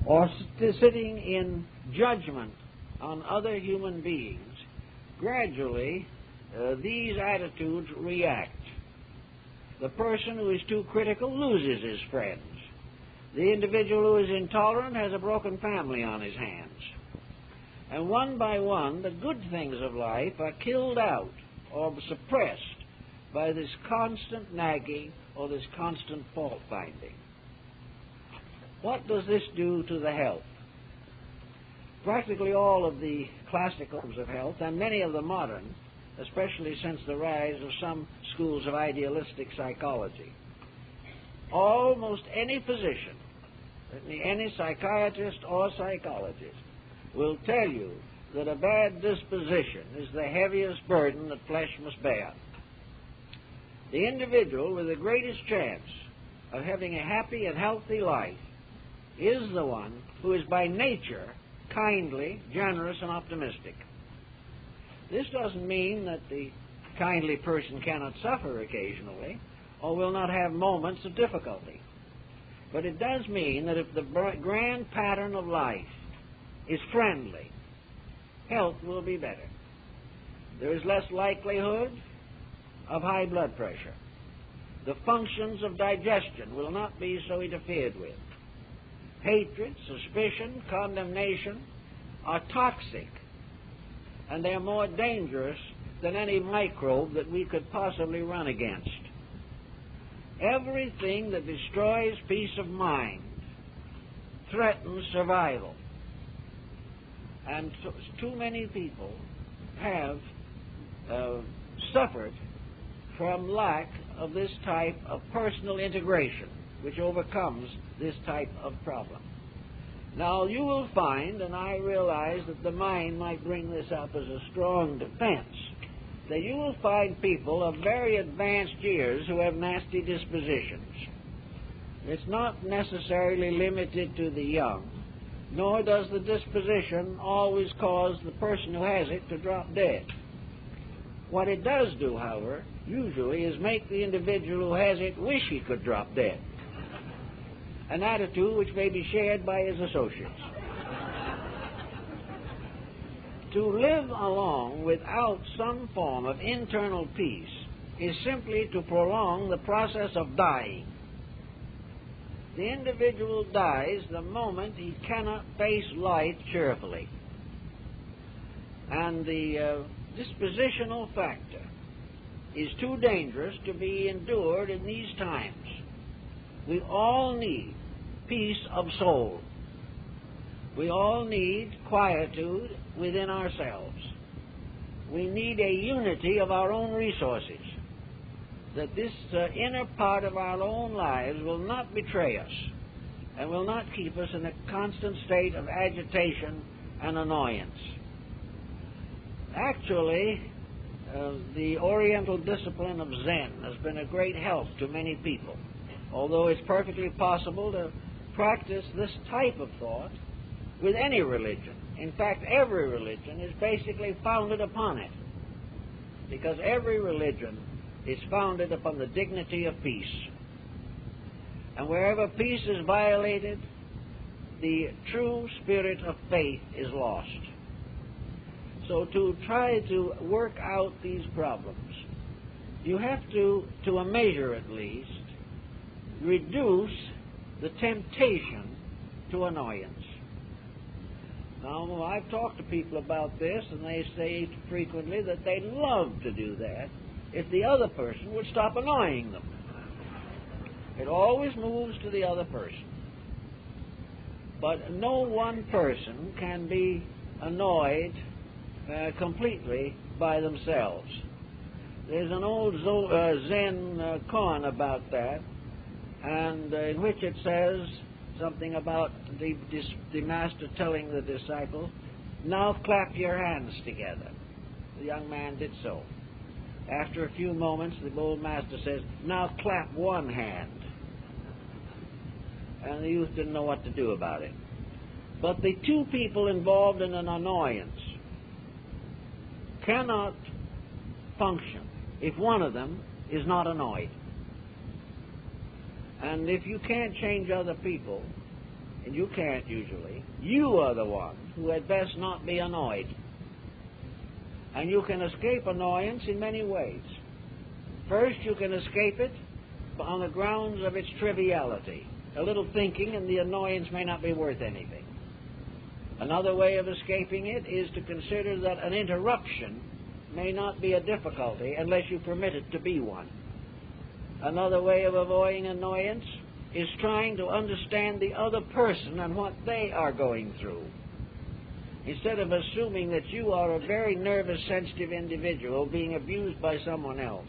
or sitting in judgment on other human beings, gradually these attitudes react. The person who is too critical loses his friends. The individual who is intolerant has a broken family on his hands. And one by one, the good things of life are killed out or suppressed by this constant nagging or this constant fault-finding. What does this do to the health? Practically all of the classicals of health, and many of the modern, especially since the rise of some schools of idealistic psychology, almost any physician, any psychiatrist or psychologist, will tell you that a bad disposition is the heaviest burden that flesh must bear. The individual with the greatest chance of having a happy and healthy life is the one who is by nature kindly, generous, and optimistic. This doesn't mean that the kindly person cannot suffer occasionally or will not have moments of difficulty. But it does mean that if the grand pattern of life is friendly, health will be better. There is less likelihood of high blood pressure. The functions of digestion will not be so interfered with. Hatred, suspicion, condemnation are toxic, and they're more dangerous than any microbe that we could possibly run against. Everything that destroys peace of mind threatens survival. And too many people have suffered from lack of this type of personal integration, which overcomes this type of problem. Now, you will find, and I realize that the mind might bring this up as a strong defense, that you will find people of very advanced years who have nasty dispositions. It's not necessarily limited to the young, nor does the disposition always cause the person who has it to drop dead. What it does do, however, usually is make the individual who has it wish he could drop dead, an attitude which may be shared by his associates. To live along without some form of internal peace is simply to prolong the process of dying. The individual dies the moment he cannot face life cheerfully. And the dispositional factor is too dangerous to be endured in these times. We all need peace of soul. We all need quietude within ourselves. We need a unity of our own resources, that this inner part of our own lives will not betray us and will not keep us in a constant state of agitation and annoyance. Actually, the Oriental discipline of Zen has been a great help to many people, although it's perfectly possible to practice this type of thought with any religion. In fact, every religion is basically founded upon it, because every religion is founded upon the dignity of peace. And wherever peace is violated, the true spirit of faith is lost. So to try to work out these problems, you have to a measure at least, reduce the temptation to annoyance. Now, I've talked to people about this, and they say frequently that they'd love to do that if the other person would stop annoying them. It always moves to the other person. But no one person can be annoyed completely by themselves. There's an old Zen koan about that, and in which it says something about the master telling the disciple, "Now clap your hands together." The young man did so. After a few moments, the old master says, "Now clap one hand." And the youth didn't know what to do about it. But the two people involved in an annoyance cannot function if one of them is not annoyed. And if you can't change other people, and you can't usually, you are the one who had best not be annoyed. And you can escape annoyance in many ways. First, you can escape it on the grounds of its triviality. A little thinking and the annoyance may not be worth anything. Another way of escaping it is to consider that an interruption may not be a difficulty unless you permit it to be one. Another way of avoiding annoyance is trying to understand the other person and what they are going through. Instead of assuming that you are a very nervous, sensitive individual being abused by someone else,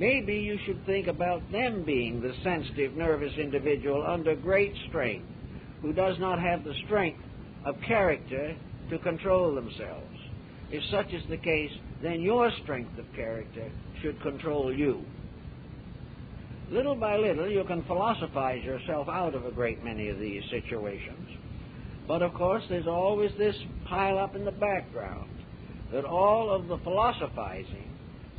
maybe you should think about them being the sensitive, nervous individual under great strain, who does not have the strength of character to control themselves. If such is the case, then your strength of character should control you. Little by little, you can philosophize yourself out of a great many of these situations. But, of course, there's always this pile up in the background, that all of the philosophizing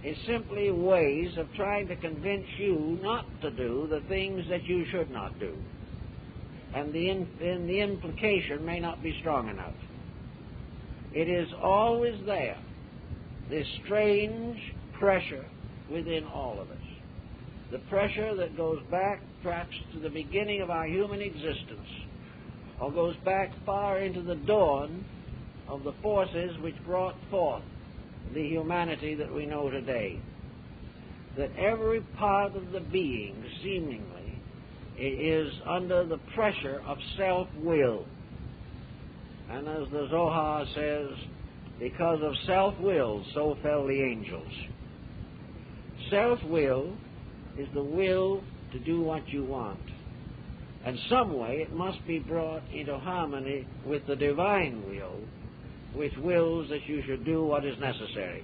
is simply ways of trying to convince you not to do the things that you should not do. And the implication may not be strong enough. It is always there, this strange pressure within all of us. The pressure that goes back perhaps to the beginning of our human existence, or goes back far into the dawn of the forces which brought forth the humanity that we know today. That every part of the being, seemingly, is under the pressure of self-will. And as the Zohar says, because of self-will, so fell the angels. Self-will is the will to do what you want. And some way it must be brought into harmony with the divine will, which wills that you should do what is necessary.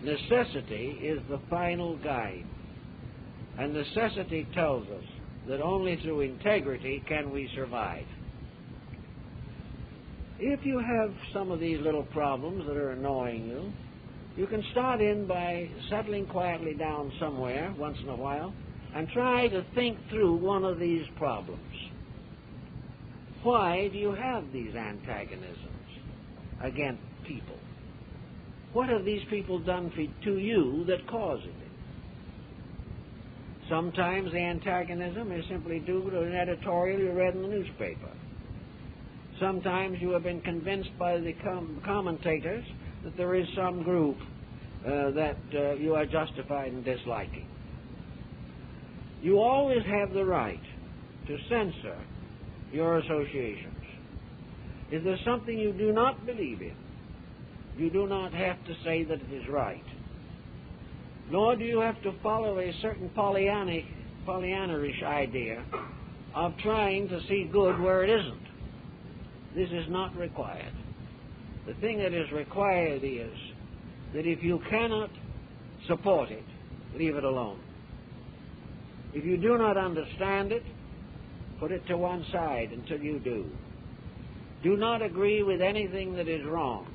Necessity is the final guide. And necessity tells us that only through integrity can we survive. If you have some of these little problems that are annoying you, you can start in by settling quietly down somewhere once in a while and try to think through one of these problems. Why do you have these antagonisms against people? What have these people done to you that causes it? Sometimes the antagonism is simply due to an editorial you read in the newspaper. Sometimes you have been convinced by the commentators that there is some group that you are justified in disliking. You always have the right to censor your associations. If there's something you do not believe in, you do not have to say that it is right. Nor do you have to follow a certain Pollyanna-ish idea of trying to see good where it isn't. This is not required. The thing that is required is that if you cannot support it, leave it alone. If you do not understand it, put it to one side until you do. Do not agree with anything that is wrong,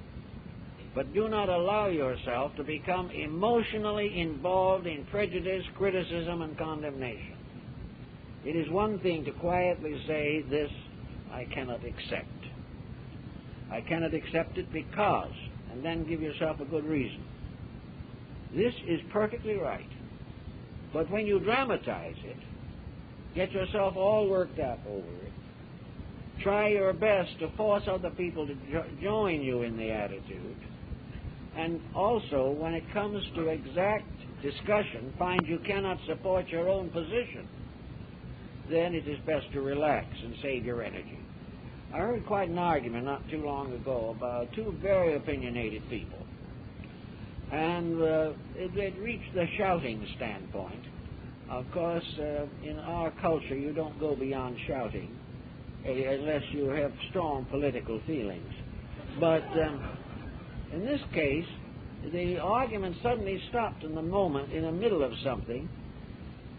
but do not allow yourself to become emotionally involved in prejudice, criticism, and condemnation. It is one thing to quietly say, this I cannot accept. I cannot accept it because, and then give yourself a good reason. This is perfectly right. But when you dramatize it, get yourself all worked up over it, try your best to force other people to join you in the attitude, and also, when it comes to exact discussion, find you cannot support your own position, then it is best to relax and save your energy. I heard quite an argument not too long ago about two very opinionated people. And it had reached the shouting standpoint. Of course, in our culture, you don't go beyond shouting unless you have strong political feelings. But in this case, the argument suddenly stopped in the moment, in the middle of something,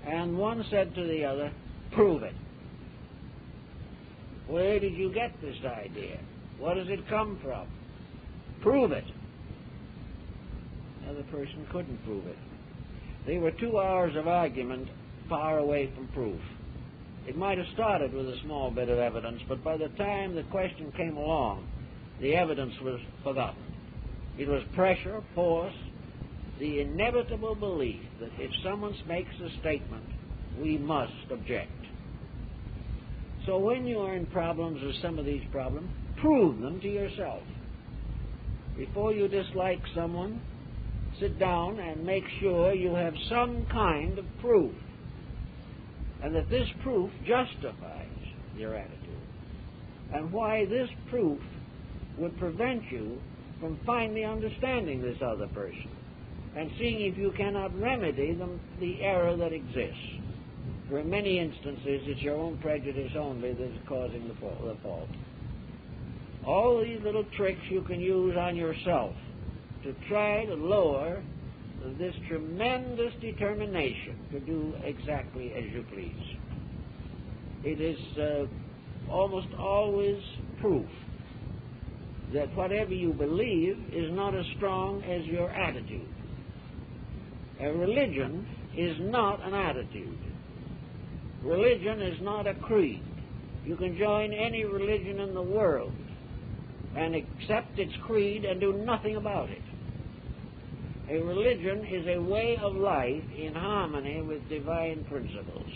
and one said to the other, "Prove it." Where did you get this idea? What does it come from? Prove it. The other person couldn't prove it. They were 2 hours of argument far away from proof. It might have started with a small bit of evidence, but by the time the question came along, the evidence was forgotten. It was pressure, force, the inevitable belief that if someone makes a statement, we must object. So when you are in problems or some of these problems, prove them to yourself. Before you dislike someone, sit down and make sure you have some kind of proof, and that this proof justifies your attitude, and why this proof would prevent you from finally understanding this other person and seeing if you cannot remedy the error that exists. For in many instances, it's your own prejudice only that is causing the fault. All these little tricks you can use on yourself to try to lower this tremendous determination to do exactly as you please. It is almost always proof that whatever you believe is not as strong as your attitude. A religion is not an attitude. Religion is not a creed. You can join any religion in the world and accept its creed and do nothing about it. A religion is a way of life in harmony with divine principles.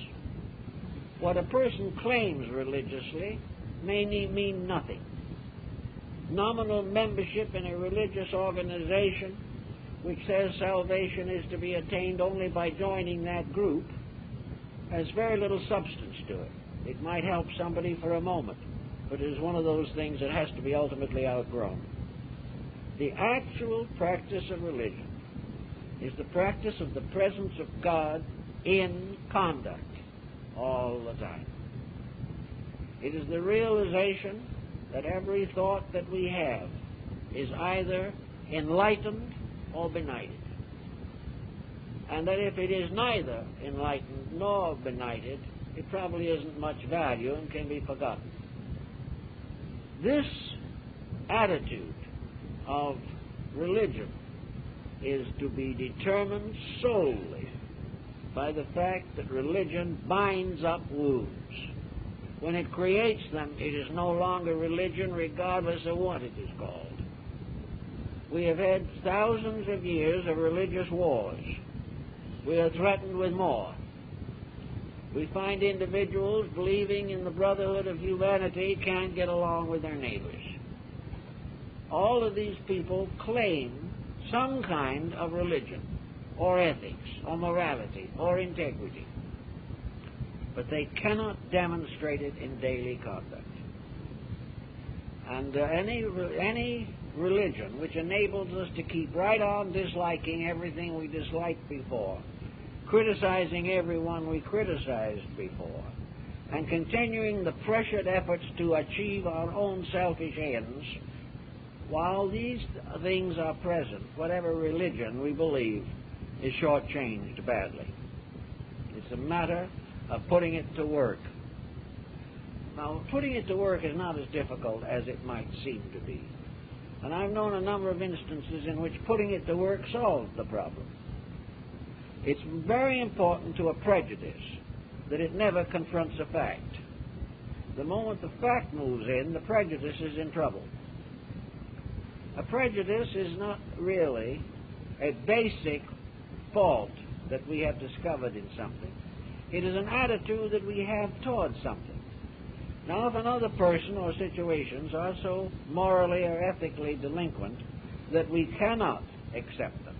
What a person claims religiously may mean nothing. Nominal membership in a religious organization which says salvation is to be attained only by joining that group has very little substance to it. It might help somebody for a moment, but it is one of those things that has to be ultimately outgrown. The actual practice of religion is the practice of the presence of God in conduct all the time. It is the realization that every thought that we have is either enlightened or benighted, and that if it is neither enlightened nor benighted, it probably isn't much value and can be forgotten. This attitude of religion is to be determined solely by the fact that religion binds up wounds. When it creates them, it is no longer religion regardless of what it is called. We have had thousands of years of religious wars. We are threatened with more. We find individuals believing in the brotherhood of humanity can't get along with their neighbors. All of these people claim some kind of religion, or ethics, or morality, or integrity, but they cannot demonstrate it in daily conduct. And any religion which enables us to keep right on disliking everything we disliked before, criticizing everyone we criticized before, and continuing the pressured efforts to achieve our own selfish ends, while these things are present, whatever religion we believe is shortchanged badly. It's a matter of putting it to work. Now, putting it to work is not as difficult as it might seem to be. And I've known a number of instances in which putting it to work solved the problem. It's very important to a prejudice that it never confronts a fact. The moment the fact moves in, the prejudice is in trouble. A prejudice is not really a basic fault that we have discovered in something. It is an attitude that we have towards something. Now, if another person or situations are so morally or ethically delinquent that we cannot accept them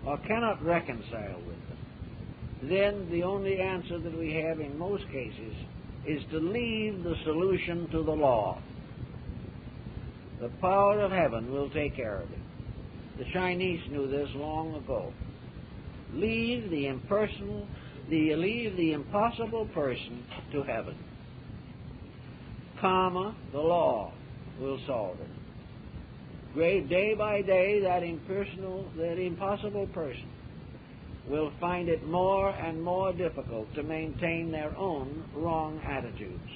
or cannot reconcile with them, then the only answer that we have in most cases is to leave the solution to the law. The power of heaven will take care of it. The Chinese knew this long ago. Leave the impersonal, leave the impossible person to heaven. Karma, the law, will solve it. Great day by day, that impossible person will find it more and more difficult to maintain their own wrong attitudes.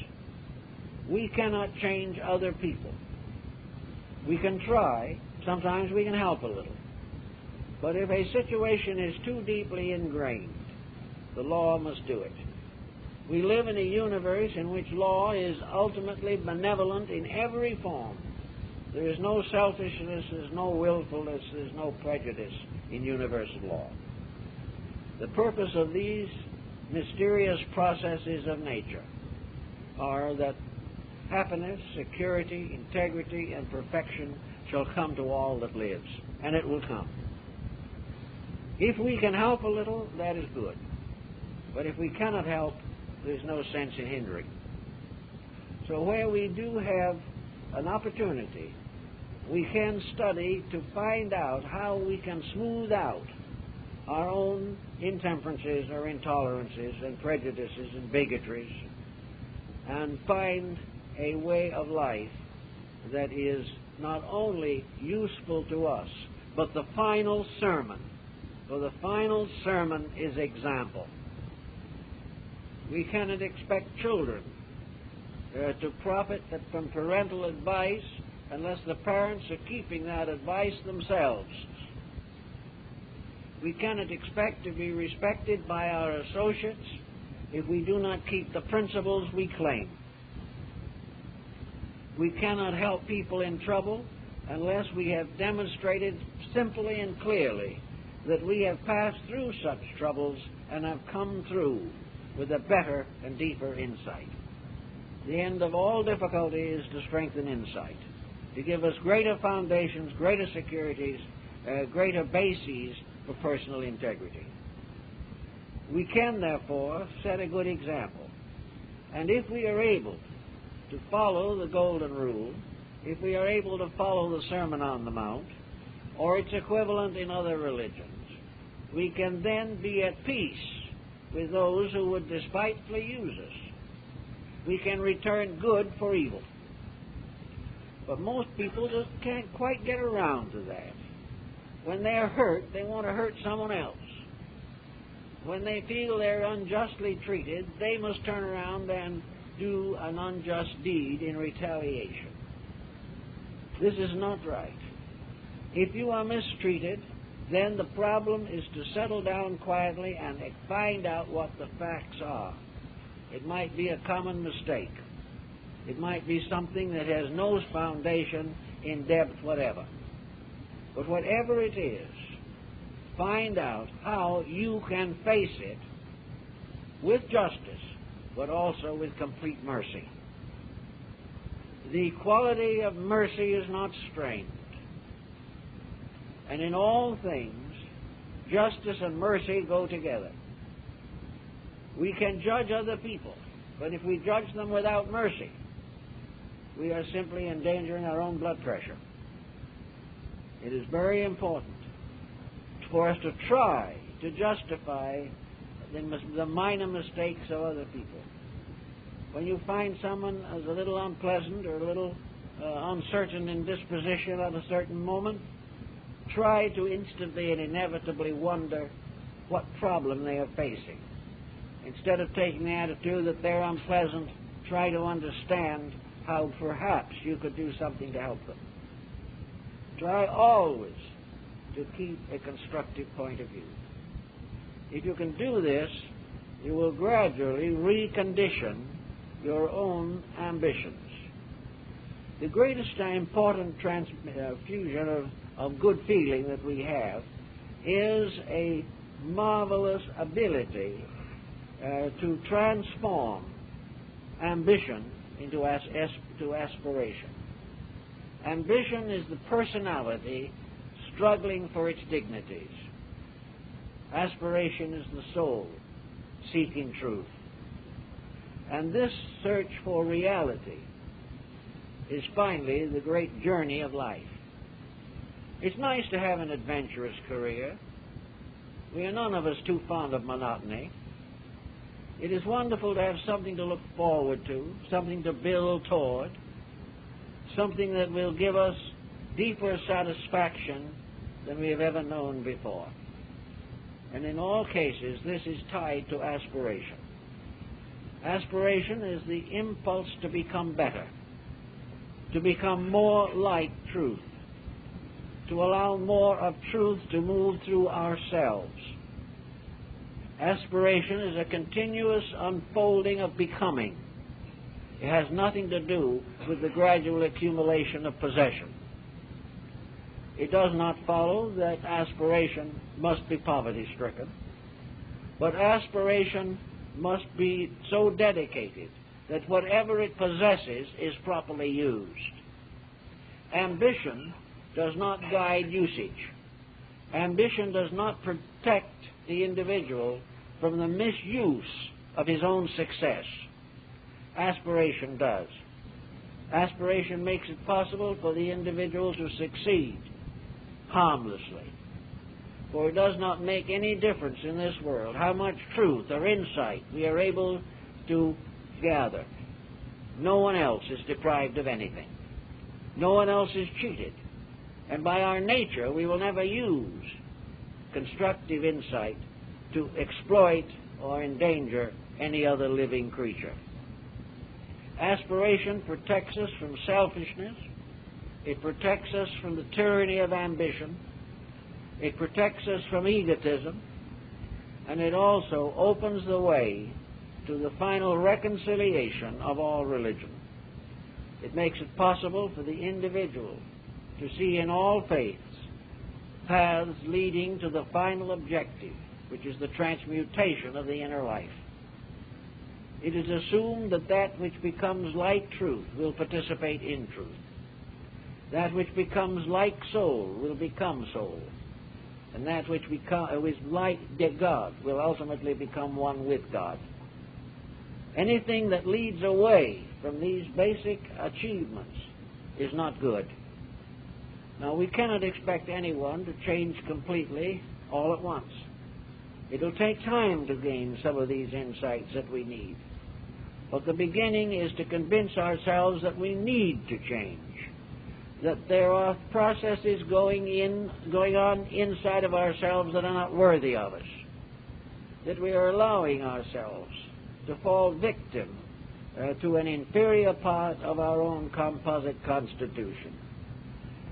We cannot change other people. We can try. Sometimes we can help a little. But if a situation is too deeply ingrained, the law must do it. We live in a universe in which law is ultimately benevolent in every form. There is no selfishness, there's no willfulness, there's no prejudice in universal law. The purpose of these mysterious processes of nature are that happiness, security, integrity, and perfection shall come to all that lives, and it will come. If we can help a little, that is good. But if we cannot help, there's no sense in hindering. So where we do have an opportunity, we can study to find out how we can smooth out our own intemperances or intolerances and prejudices and bigotries and find a way of life that is not only useful to us, but the final sermon. For the final sermon is example. We cannot expect children to profit from parental advice unless the parents are keeping that advice themselves. We cannot expect to be respected by our associates if we do not keep the principles we claim. We cannot help people in trouble unless we have demonstrated simply and clearly that we have passed through such troubles and have come through with a better and deeper insight. The end of all difficulty is to strengthen insight, to give us greater foundations, greater securities, greater bases for personal integrity. We can, therefore, set a good example. And if we are able to follow the Golden Rule, if we are able to follow the Sermon on the Mount, or its equivalent in other religions, we can then be at peace with those who would despitefully use us. We can return good for evil. But most people just can't quite get around to that. When they're hurt, they want to hurt someone else. When they feel they're unjustly treated, they must turn around and do an unjust deed in retaliation. This is not right. If you are mistreated, then the problem is to settle down quietly and find out what the facts are. It might be a common mistake. It might be something that has no foundation in depth whatever. But whatever it is, find out how you can face it with justice, but also with complete mercy. The quality of mercy is not strained. And in all things, justice and mercy go together. We can judge other people, but if we judge them without mercy, we are simply endangering our own blood pressure. It is very important for us to try to justify the minor mistakes of other people. When you find someone as a little unpleasant or a little uncertain in disposition at a certain moment, try to instantly and inevitably wonder what problem they are facing. Instead of taking the attitude that they're unpleasant, try to understand how perhaps you could do something to help them. Try always to keep a constructive point of view. If you can do this, you will gradually recondition your own ambitions. The greatest important transfusion of good feeling that we have is a marvelous ability to transform ambition into aspiration. Ambition is the personality struggling for its dignities. Aspiration is the soul seeking truth. And this search for reality is finally the great journey of life. It's nice to have an adventurous career. We are none of us too fond of monotony. It is wonderful to have something to look forward to, something to build toward, something that will give us deeper satisfaction than we have ever known before. And in all cases, this is tied to aspiration. Aspiration is the impulse to become better, to become more like truth, to allow more of truth to move through ourselves. Aspiration is a continuous unfolding of becoming. It has nothing to do with the gradual accumulation of possession. It does not follow that aspiration must be poverty-stricken, but aspiration must be so dedicated that whatever it possesses is properly used. Ambition does not guide usage. Ambition does not protect the individual from the misuse of his own success. Aspiration does. Aspiration makes it possible for the individual to succeed harmlessly. For it does not make any difference in this world how much truth or insight we are able to gather. No one else is deprived of anything. No one else is cheated. And by our nature, we will never use constructive insight to exploit or endanger any other living creature. Aspiration protects us from selfishness. It protects us from the tyranny of ambition. It protects us from egotism. And it also opens the way to the final reconciliation of all religion. It makes it possible for the individual to see in all faiths paths leading to the final objective, which is the transmutation of the inner life. It is assumed that that which becomes like truth will participate in truth. That which becomes like soul will become soul. And that which is like God will ultimately become one with God. Anything that leads away from these basic achievements is not good. Now, we cannot expect anyone to change completely all at once. It'll take time to gain some of these insights that we need. But the beginning is to convince ourselves that we need to change, that there are processes going on inside of ourselves that are not worthy of us, that we are allowing ourselves to fall victim to an inferior part of our own composite constitution,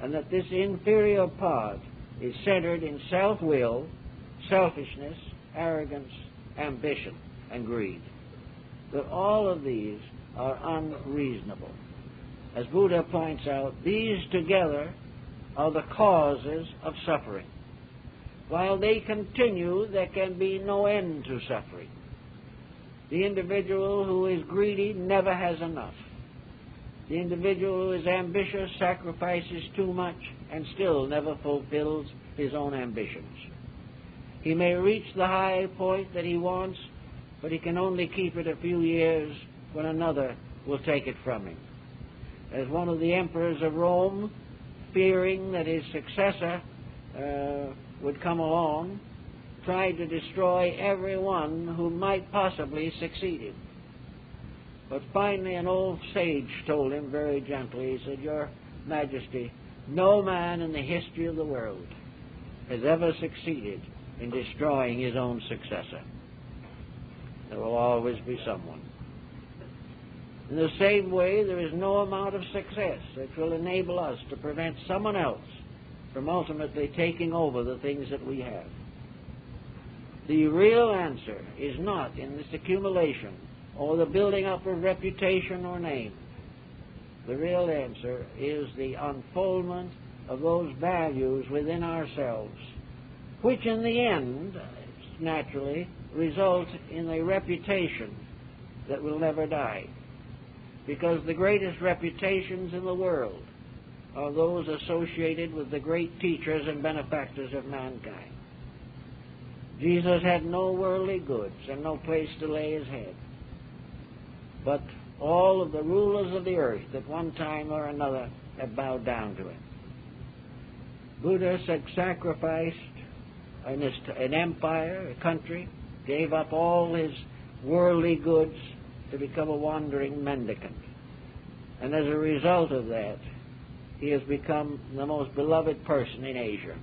and that this inferior part is centered in self-will, selfishness, arrogance, ambition, and greed. That all of these are unreasonable. As Buddha points out, these together are the causes of suffering. While they continue, there can be no end to suffering. The individual who is greedy never has enough. The individual who is ambitious sacrifices too much and still never fulfills his own ambitions. He may reach the high point that he wants, but he can only keep it a few years when another will take it from him. As one of the emperors of Rome, fearing that his successor would come along, tried to destroy everyone who might possibly succeed him. But finally an old sage told him very gently, he said, "Your Majesty, no man in the history of the world has ever succeeded in destroying his own successor. There will always be someone." In the same way, there is no amount of success that will enable us to prevent someone else from ultimately taking over the things that we have. The real answer is not in this accumulation or the building up of reputation or name. The real answer is the unfoldment of those values within ourselves, which in the end, naturally, result in a reputation that will never die. Because the greatest reputations in the world are those associated with the great teachers and benefactors of mankind. Jesus had no worldly goods and no place to lay his head. But all of the rulers of the earth at one time or another have bowed down to him. Buddha sacrificed an empire, a country, gave up all his worldly goods to become a wandering mendicant. And as a result of that, he has become the most beloved person in Asia.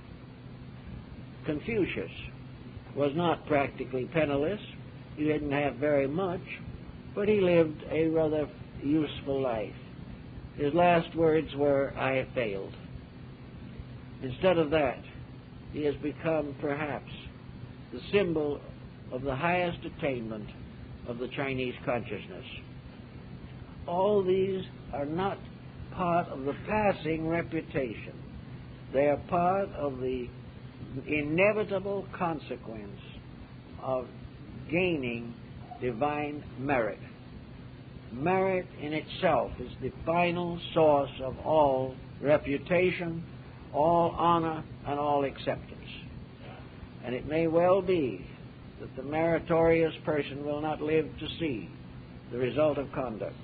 Confucius was not practically penniless. He didn't have very much, but he lived a rather useful life. His last words were, "I have failed." Instead of that, he has become perhaps the symbol of the highest attainment of the Chinese consciousness. All these are not part of the passing reputation. They are part of the inevitable consequence of gaining divine merit. Merit in itself is the final source of all reputation, all honor, and all acceptance. And it may well be that the meritorious person will not live to see the result of conduct.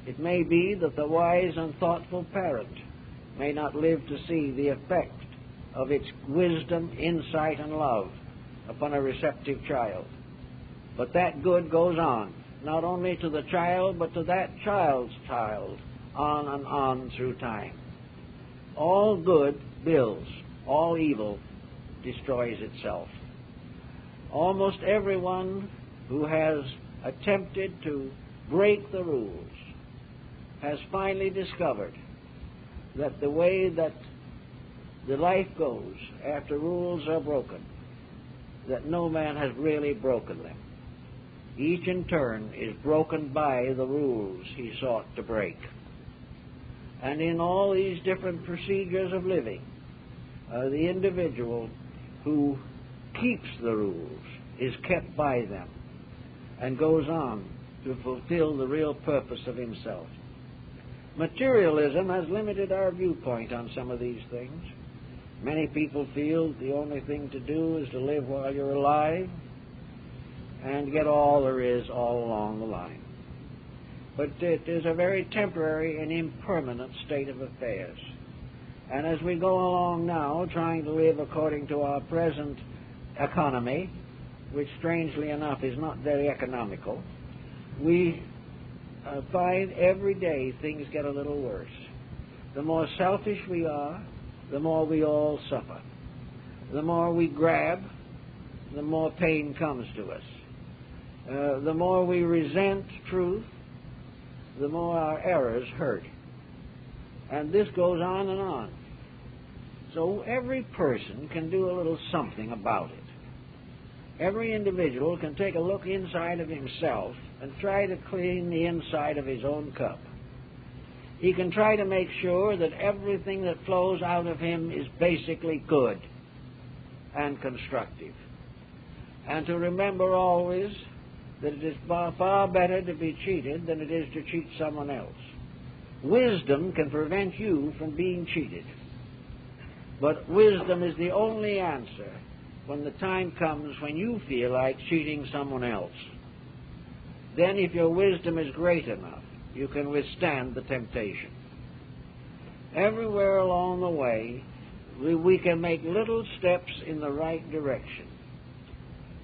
It may be that the wise and thoughtful parent may not live to see the effect of its wisdom, insight, and love upon a receptive child. But that good goes on, not only to the child, but to that child's child, on and on through time. All good builds, all evil destroys itself. Almost everyone who has attempted to break the rules has finally discovered that the way that the life goes after rules are broken, that no man has really broken them. Each in turn is broken by the rules he sought to break. And in all these different procedures of living, the individual who keeps the rules is kept by them and goes on to fulfill the real purpose of himself. Materialism has limited our viewpoint on some of these things. Many people feel the only thing to do is to live while you're alive and get all there is all along the line. But it is a very temporary and impermanent state of affairs. And as we go along now, trying to live according to our present economy, which strangely enough is not very economical, we find every day things get a little worse. The more selfish we are, the more we all suffer. The more we grab, the more pain comes to us. The more we resent truth, the more our errors hurt. And this goes on and on. So every person can do a little something about it. Every individual can take a look inside of himself and try to clean the inside of his own cup. He can try to make sure that everything that flows out of him is basically good and constructive. And to remember always that it is far better to be cheated than it is to cheat someone else. Wisdom can prevent you from being cheated. But wisdom is the only answer when the time comes when you feel like cheating someone else. Then if your wisdom is great enough, you can withstand the temptation. Everywhere along the way, we can make little steps in the right direction.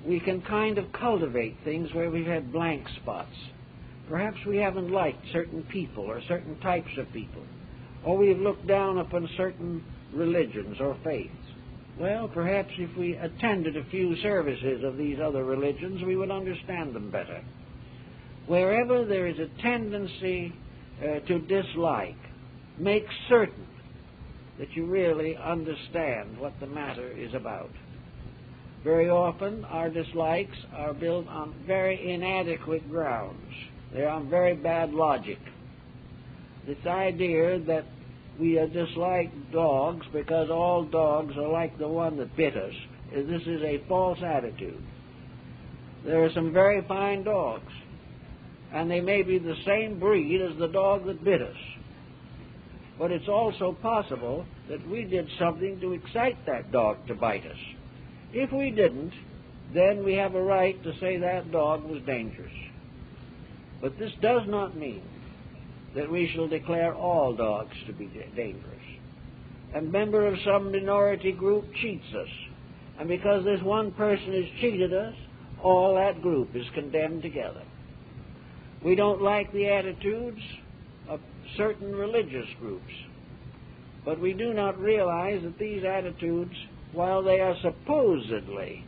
We can kind of cultivate things where we've had blank spots. Perhaps we haven't liked certain people or certain types of people, or we've looked down upon certain religions or faiths. Well, perhaps if we attended a few services of these other religions, we would understand them better. Wherever there is a tendency to dislike, make certain that you really understand what the matter is about. Very often, our dislikes are built on very inadequate grounds. They're on very bad logic. This idea that we dislike dogs because all dogs are like the one that bit us, this is a false attitude. There are some very fine dogs, and they may be the same breed as the dog that bit us. But it's also possible that we did something to excite that dog to bite us. If we didn't, then we have a right to say that dog was dangerous. But this does not mean that we shall declare all dogs to be dangerous. A member of some minority group cheats us, and because this one person has cheated us, all that group is condemned together. We don't like the attitudes of certain religious groups, but we do not realize that these attitudes, while they are supposedly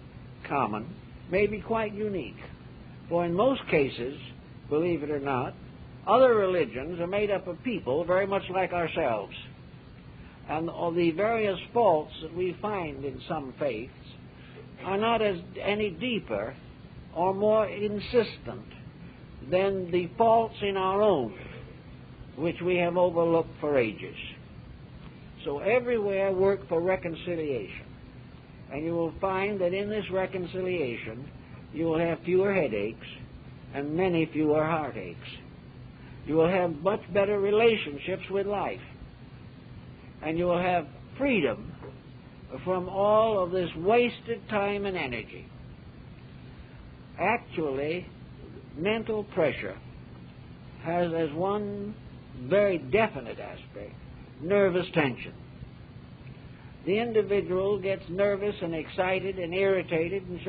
common, may be quite unique. For in most cases, believe it or not, other religions are made up of people very much like ourselves. And the various faults that we find in some faiths are not any deeper or more insistent than the faults in our own, which we have overlooked for ages. So everywhere work for reconciliation. And you will find that in this reconciliation, you will have fewer headaches and many fewer heartaches. You will have much better relationships with life. And you will have freedom from all of this wasted time and energy. Actually, mental pressure has as one very definite aspect nervous tension. The individual gets nervous and excited and irritated and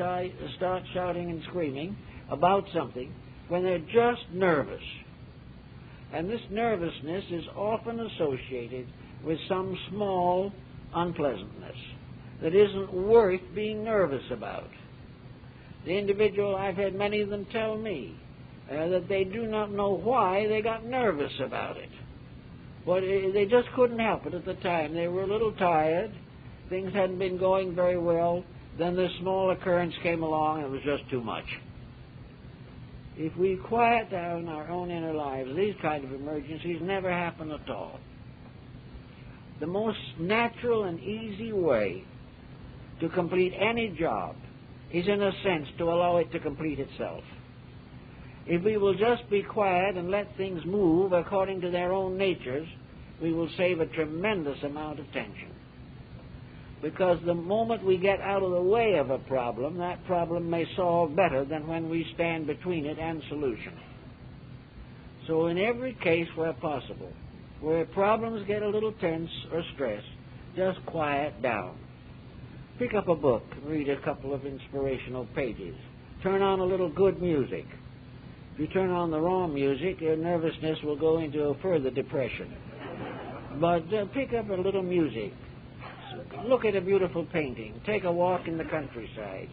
starts shouting and screaming about something when they're just nervous. And this nervousness is often associated with some small unpleasantness that isn't worth being nervous about. The individual, I've had many of them tell me that they do not know why they got nervous about it. But they just couldn't help it at the time. They were a little tired. Things hadn't been going very well. Then this small occurrence came along and it was just too much. If we quiet down our own inner lives, these kind of emergencies never happen at all. The most natural and easy way to complete any job is, in a sense, to allow it to complete itself. If we will just be quiet and let things move according to their own natures, we will save a tremendous amount of tension. Because the moment we get out of the way of a problem, that problem may solve better than when we stand between it and solution. So in every case where possible, where problems get a little tense or stressed, just quiet down. Pick up a book, read a couple of inspirational pages. Turn on a little good music. If you turn on the wrong music, your nervousness will go into a further depression. But pick up a little music. Look at a beautiful painting. Take a walk in the countryside.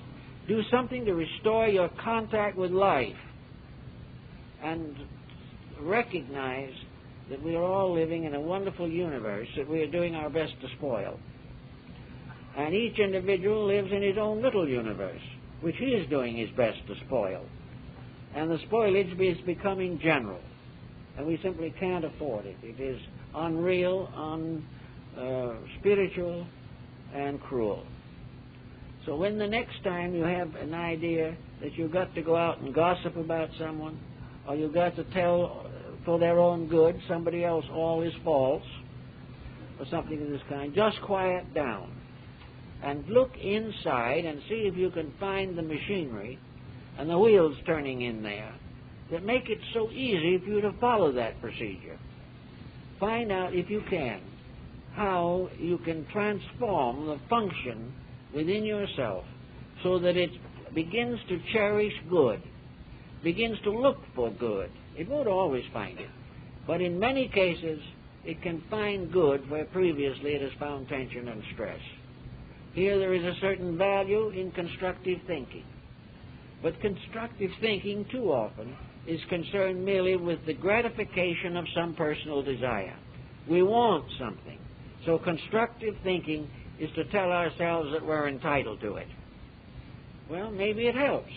Do something to restore your contact with life. And recognize that we are all living in a wonderful universe that we are doing our best to spoil. And each individual lives in his own little universe, which he is doing his best to spoil. And the spoilage is becoming general. And we simply can't afford it. It is unreal, unspiritual, and cruel. So when the next time you have an idea that you've got to go out and gossip about someone, or you've got to tell for their own good somebody else all his faults, or something of this kind, just quiet down and look inside and see if you can find the machinery and the wheels turning in there that make it so easy for you to follow that procedure. Find out, if you can, how you can transform the function within yourself so that it begins to cherish good, begins to look for good. It won't always find it, but in many cases it can find good where previously it has found tension and stress. Here there is a certain value in constructive thinking, but constructive thinking too often is concerned merely with the gratification of some personal desire. We want something. So constructive thinking is to tell ourselves that we're entitled to it. Well, maybe it helps.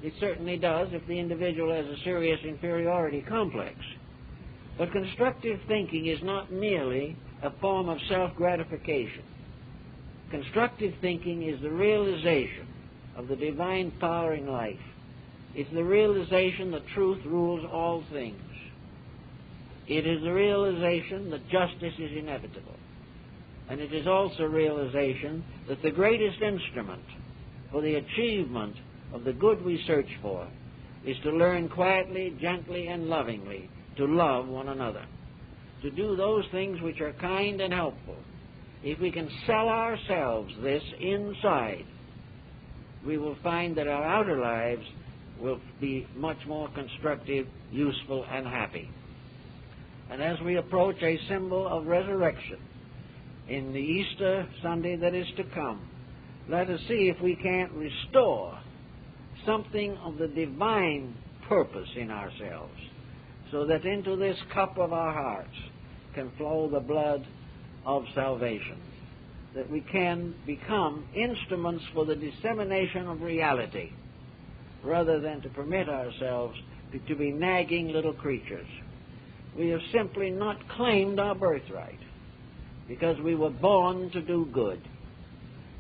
It certainly does if the individual has a serious inferiority complex. But constructive thinking is not merely a form of self-gratification. Constructive thinking is the realization of the divine power in life. It's the realization that truth rules all things. It is the realization that justice is inevitable. And it is also realization that the greatest instrument for the achievement of the good we search for is to learn quietly, gently, and lovingly to love one another, to do those things which are kind and helpful. If we can sell ourselves this inside, we will find that our outer lives will be much more constructive, useful, and happy. And as we approach a symbol of resurrection in the Easter Sunday that is to come, let us see if we can't restore something of the divine purpose in ourselves, so that into this cup of our hearts can flow the blood of salvation, that we can become instruments for the dissemination of reality, rather than to permit ourselves to be nagging little creatures. We have simply not claimed our birthright because we were born to do good.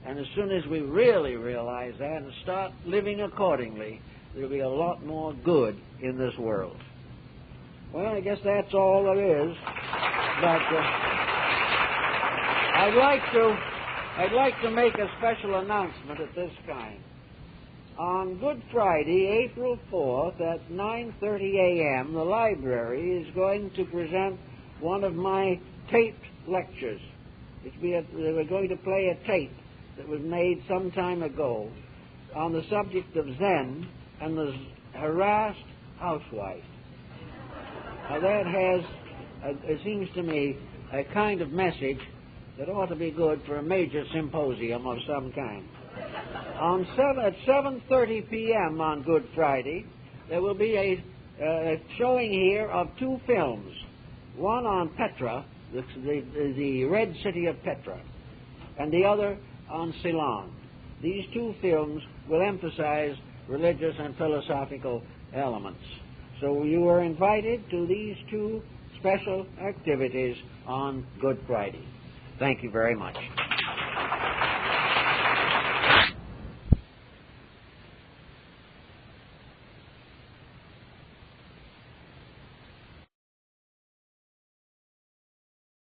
And as soon as we really realize that and start living accordingly, there'll be a lot more good in this world. Well, I guess that's all there is. But I'd like to make a special announcement at this time. On Good Friday, April 4th at 9:30 a.m., the library is going to present one of my taped lectures. They were going to play a tape that was made some time ago on the subject of Zen and the harassed housewife. Now that has, it seems to me, a kind of message that ought to be good for a major symposium of some kind. At 7:30 p.m. on Good Friday, there will be a showing here of two films, one on Petra, the Red City of Petra, and the other on Ceylon. These two films will emphasize religious and philosophical elements. So you are invited to these two special activities on Good Friday. Thank you very much.